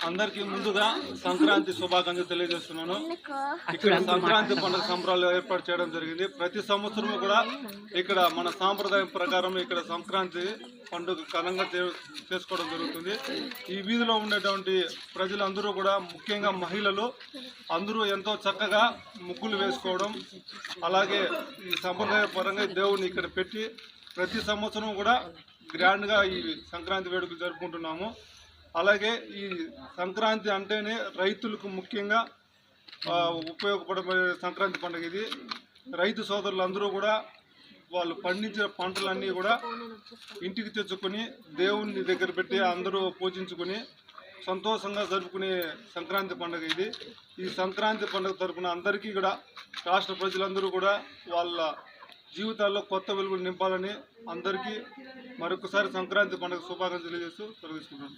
అందరికీ ముందుగా సంక్రాంతి శుభాకాంక్షలు తెలియజేస్తున్నాను. ఇక్కడ సంక్రాంతి పండుగ సంబరాలు ఏర్పాటు చేయడం జరిగింది. ప్రతి సంవత్సరం కూడా ఇక్కడ మన సాంప్రదాయం ప్రకారం ఇక్కడ సంక్రాంతి పండుగ ఘనంగా చేసుకోవడం జరుగుతుంది. ఈ వీధిలో ఉండేటువంటి ప్రజలందరూ కూడా ముఖ్యంగా మహిళలు అందరూ ఎంతో చక్కగా ముగ్గులు వేసుకోవడం, అలాగే ఈ సంప్రదాయ పరంగా దేవుడిని ఇక్కడ పెట్టి ప్రతి సంవత్సరం కూడా గ్రాండ్గా ఈ సంక్రాంతి వేడుకలు జరుపుకుంటున్నాము. అలాగే ఈ సంక్రాంతి అంటేనే రైతులకు ముఖ్యంగా ఉపయోగపడే సంక్రాంతి పండుగ ఇది. రైతు సోదరులందరూ కూడా వాళ్ళు పండించిన పంటలన్నీ కూడా ఇంటికి తెచ్చుకొని దేవుని దగ్గర పెట్టి అందరూ పూజించుకొని సంతోషంగా జరుపుకునే సంక్రాంతి పండుగ ఇది. ఈ సంక్రాంతి పండుగ తరపున అందరికీ కూడా రాష్ట్ర ప్రజలందరూ కూడా వాళ్ళ జీవితాల్లో కొత్త వెలుగులు నింపాలని అందరికీ మరొకసారి సంక్రాంతి పండుగ శుభాకాంక్షలు తెలియజేస్తూ తొలగిస్తున్నాను.